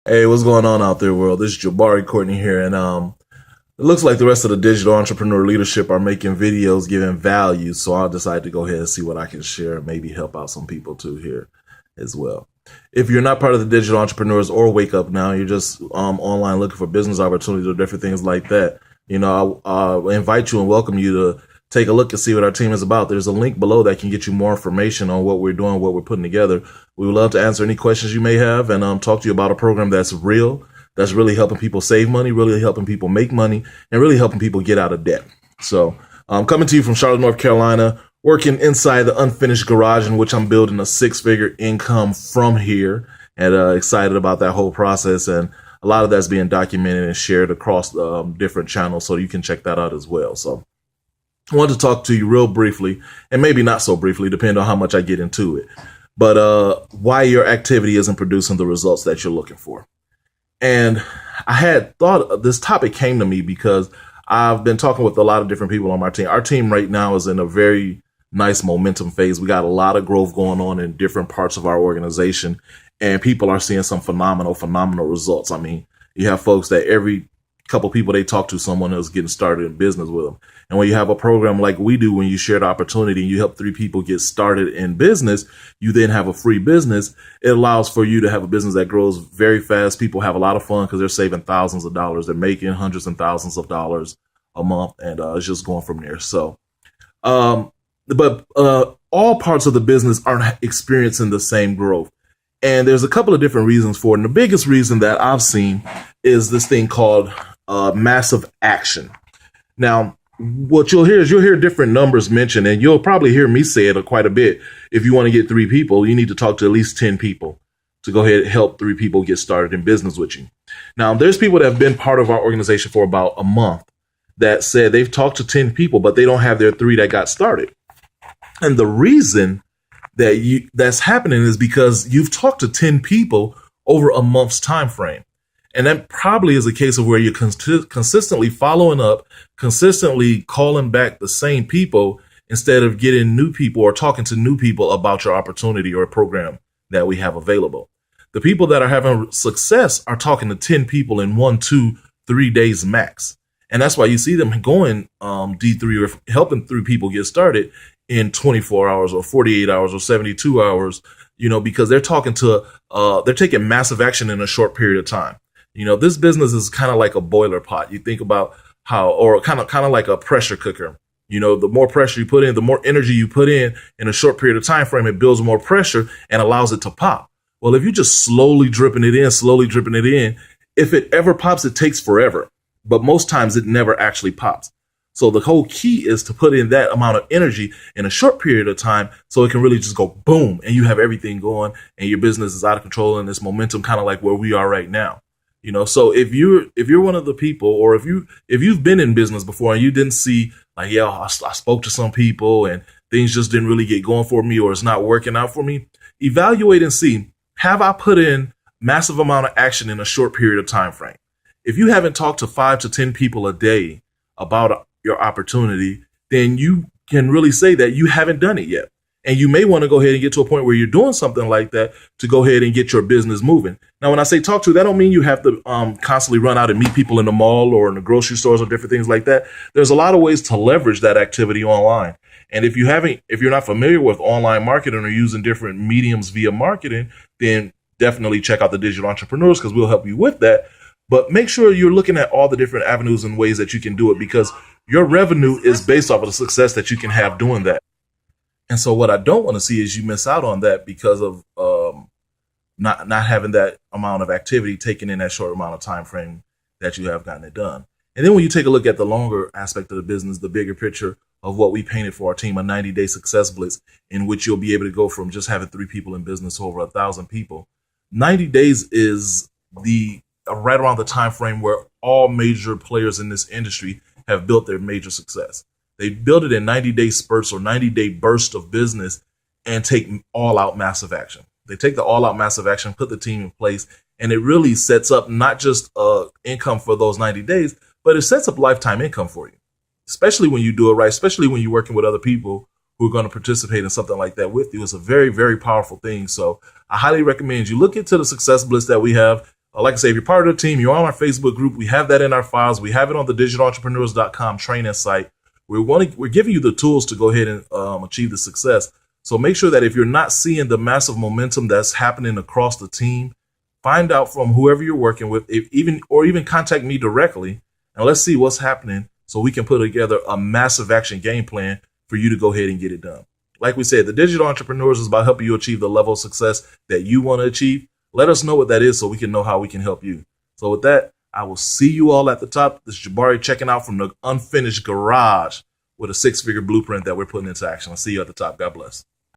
Hey, what's going on out there, world? This is Jabari Courtney here, and it looks like the rest of the digital entrepreneur leadership are making videos giving value, so I'll decide to go ahead and see what I can share, and maybe help out some people too here as well. If you're not part of the digital entrepreneurs or Wake Up Now, you're just online looking for business opportunities or different things like that, I invite you and welcome you to take a look and see what our team is about. There's a link below that can get you more information on what we're doing, what we're putting together. We would love to answer any questions you may have and talk to you about a program that's real, that's really helping people save money, really helping people make money, and really helping people get out of debt. So I'm coming to you from Charlotte, North Carolina, working inside the unfinished garage in which I'm building a six-figure income from here, and excited about that whole process. And a lot of that's being documented and shared across different channels, so you can check that out as well. So I wanted to talk to you real briefly, and maybe not so briefly, depending on how much I get into it, but why your activity isn't producing the results that you're looking for. And I had thought this topic came to me because I've been talking with a lot of different people on my team. Our team right now is in a very nice momentum phase. We got a lot of growth going on in different parts of our organization, and people are seeing some phenomenal results. I mean, you have folks that every couple people they talk to, someone else getting started in business with them. And when you have a program like we do, when you share the opportunity and you help 3 people get started in business, you then have a free business. It allows for you to have a business that grows very fast. People have a lot of fun because they're saving thousands of dollars. They're making hundreds and thousands of dollars a month, and it's just going from there. So, but all parts of the business aren't experiencing the same growth. And there's a couple of different reasons for it. And the biggest reason that I've seen is this thing called massive action. Now, what you'll hear different numbers mentioned, and you'll probably hear me say it quite a bit. If you want to get 3 people, you need to talk to at least 10 people to go ahead and help 3 people get started in business with you. Now, there's people that have been part of our organization for about a month that said they've talked to 10 people, but they don't have their 3 that got started. And the reason that's happening is because you've talked to 10 people over a month's time frame. And that probably is a case of where you're consistently following up, consistently calling back the same people instead of getting new people or talking to new people about your opportunity or program that we have available. The people that are having success are talking to 10 people in 1, 2, 3 days max. And that's why you see them going D3 or helping 3 people get started in 24 hours or 48 hours or 72 hours, because they're they're taking massive action in a short period of time. This business is kind of like a boiler pot. You think about or kind of like a pressure cooker. The more pressure you put in, the more energy you put in a short period of time frame, it builds more pressure and allows it to pop. Well, if you just slowly dripping it in, if it ever pops, it takes forever. But most times it never actually pops. So the whole key is to put in that amount of energy in a short period of time so it can really just go boom and you have everything going and your business is out of control and this momentum kind of like where we are right now. So if you're one of the people, or if you've been in business before and you didn't see like, I spoke to some people and things just didn't really get going for me, or it's not working out for me, evaluate and see, have I put in massive amount of action in a short period of time frame? If you haven't talked to 5 to 10 people a day about your opportunity, then you can really say that you haven't done it yet. And you may want to go ahead and get to a point where you're doing something like that to go ahead and get your business moving. Now, when I say talk to, that don't mean you have to constantly run out and meet people in the mall or in the grocery stores or different things like that. There's a lot of ways to leverage that activity online. And if you're not familiar with online marketing or using different mediums via marketing, then definitely check out the Digital Entrepreneurs, because we'll help you with that. But make sure you're looking at all the different avenues and ways that you can do it, because your revenue is based off of the success that you can have doing that. And so what I don't want to see is you miss out on that because of not having that amount of activity taken in that short amount of time frame that you have gotten it done. And then when you take a look at the longer aspect of the business, the bigger picture of what we painted for our team, a 90-day success blitz, in which you'll be able to go from just having 3 people in business to over 1,000 people. 90 days is right around the time frame where all major players in this industry have built their major success. They build it in 90-day spurts or 90-day bursts of business and take all-out massive action. They take the all-out massive action, put the team in place, and it really sets up not just income for those 90 days, but it sets up lifetime income for you, especially when you do it right, especially when you're working with other people who are going to participate in something like that with you. It's a very, very powerful thing. So I highly recommend you look into the success blitz that we have. Like I say, if you're part of the team, you're on our Facebook group. We have that in our files. We have it on the digitalentrepreneurs.com training site. We're giving you the tools to go ahead and achieve the success. So make sure that if you're not seeing the massive momentum that's happening across the team, find out from whoever you're working with, even contact me directly, and let's see what's happening so we can put together a massive action game plan for you to go ahead and get it done. Like we said, the Digital Entrepreneurs is about helping you achieve the level of success that you want to achieve. Let us know what that is so we can know how we can help you. So with that, I will see you all at the top. This is Jabari checking out from the unfinished garage with a 6-figure blueprint that we're putting into action. I'll see you at the top. God bless.